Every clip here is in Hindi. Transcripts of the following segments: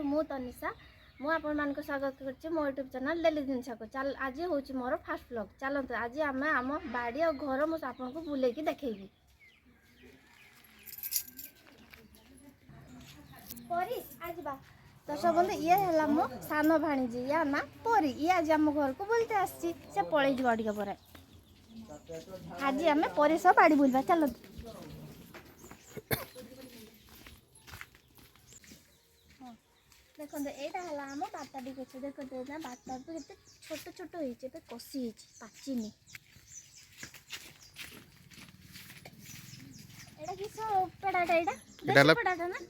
बंधु मु तनिषा मु आपण मान स्वागत करछि मो यूट्यूब चैनल डेली दिनसा को। चल आज होछि मोर फास्ट व्लॉग। चलते आज आम आम बाड़ी और घर मुझे आपन को बुले की देखैबी। परी आज बा तो सब बंधु ये हला मो सान भाणीजी या ना परी ये आज आम घर को बुलते आछि से पळै जवा टिके पर। आज आम परी सब बाड़ी बुलबा चलत। देखो यहाँ है आम बाताटी गच देखो बाता तो ये छोट छोट हो कषि पाचिनी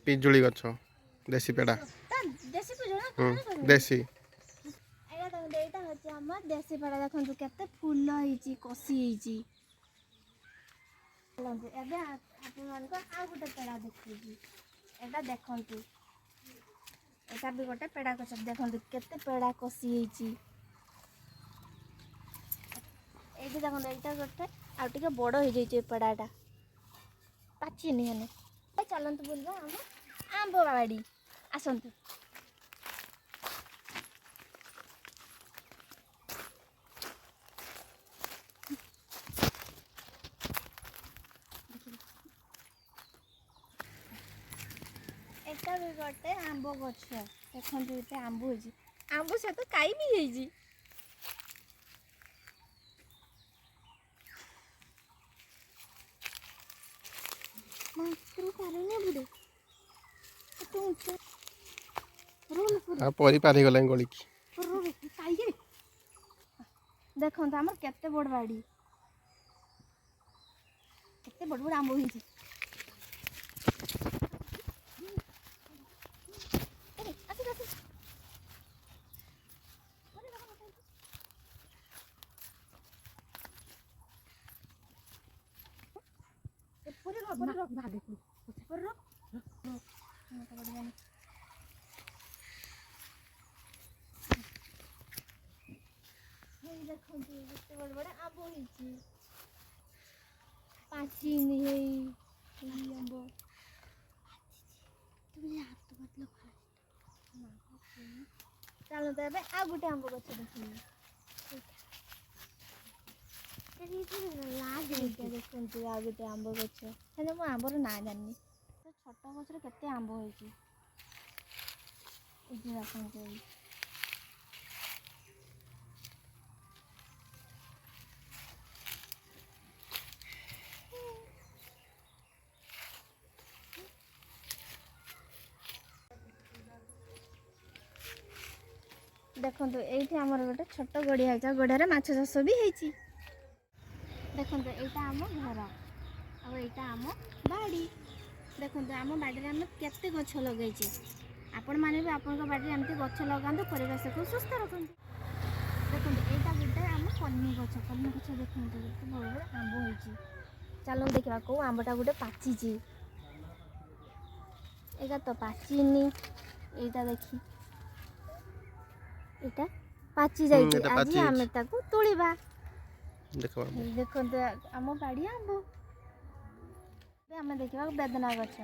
पिजुली गछ देसी पेड़ा देसी पिजुली देसी एटा होची हम देसी पेड़ा देखो केते फूल होईची कषि होईची एबे आपन मान को आ गुटे पेड़ा देखिबी एटा देखंतु एटा भी गोटे पेड़ा गछ देखो केते पेड़ा कषि होईची एठी देखो एटा गोटे आ टिके बड़ हो जाई पेड़ाटा पाची नहीं हने चलंतु बोलबा हम आंबो बाड़ी आसंतु। एटा भी गोटे आंबो गछ देखंतु एते आंबो होजी आंबो से तो काई भी हेजी मास्टर करने बुदे तो ऊंचा रोल पूरा आ परी पारी गलां गली की रोल काई के देखंतु हमर केते बड़ बाड़ी केते बड़ बड़ आंबो हेजी चलो तो आ गोटे आंब गछ देखते आ गोटे आंब गछ हेले मो आंबर ना जानी छोट गछरे केते आंब होईची देखो ये आमर गोटे छोट गड़िया है गड़िया माछ चाष भी होती देखो यहाँ आम घर आईटा आम बाड़ी देखो आम बाड़ी आम केते गछ लगे आपण मैंने भी आपण बाड़ी एमती गछ लगाते परिवेश को सुस्थ रखते देखो यहाँ गोटे आम कलमी गछ देखते बड़ बड़ आंब हो चलो देखा कौ आंबटा गोटे पाची एटा तो पाचीनी यहाँ देखी इटा पाची जाइए आज आमे ताकू तोड़ीबा देखो आम बाड़ी आंब आम देखा बेदना गछ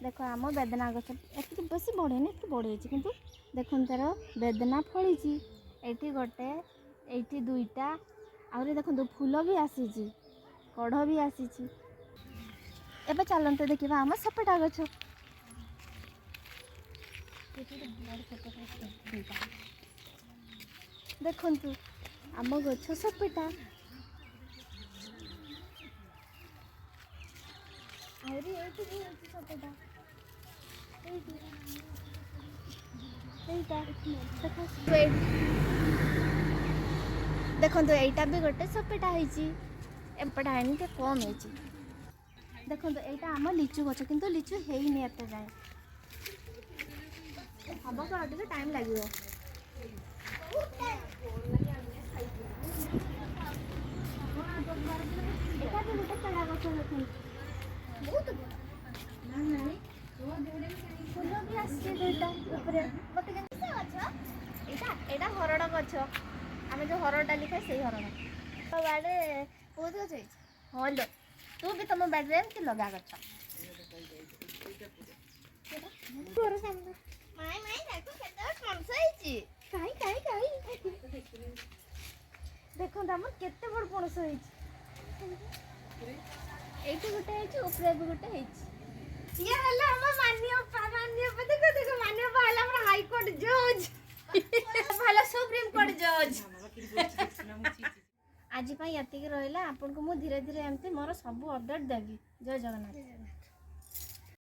देखो आम बेदना गछ एति बेसी बड़े नहीं बड़े किंतु देखो तार बेदना फली ये गोटे ये दुईटा आहरी देखो फूल भी आसी कढ़ भी आसी एबे चलते देखा आम सपेटा गछ देखु आम गछ सपेटा सपेटा देखो यहाँ भी गोटे सपेटा एपटा है कम है देखो यहाँ आम लिचु गछ किंतु लिचु है नहीं एत जाए हम तो टे टाइम लगे गोटे पेड़ा गछ बहुत फूल भी आटा हरड़ गछ आम जो हरड़ डाली खाए से हरड़ तो बाड़े बहुत गछ हाँ लो तू भी तुम बाड़े एमती लगा गछ ମାଇଁ ମାଇଁ ଦେଖ କେତେ ପଣସ ହେଇଛି। କାଇଁ କାଇଁ କାଇଁ ଦେଖନ୍ତୁ ଆମର କେତେ ବଡ଼ ପଣସ ହେଇଛି। ଏଇଠି ଗୋଟେ ହେଇଛି, ଉପରେ ବି ଗୋଟେ ହେଇଛି। ଇଏ ହେଲା ଆମ ମାନ୍ୟପା ଦେଖ ଦେଖ ମାନ୍ୟପା ହେଲା ଆମର ହାଇକୋର୍ଟ ଜଜ୍ ଭଲ ସୁପ୍ରିମକୋର୍ଟ ଜଜ୍। ଆଜି ପାଇଁ ଏତିକି ରହିଲା। ଆପଣଙ୍କୁ ମୁଁ ଧୀରେ ଧୀରେ ଏମିତି ମୋର ସବୁ ଅପଡେଟ୍ ଦେବି। ଜୟ ଜଗନ୍ନାଥ।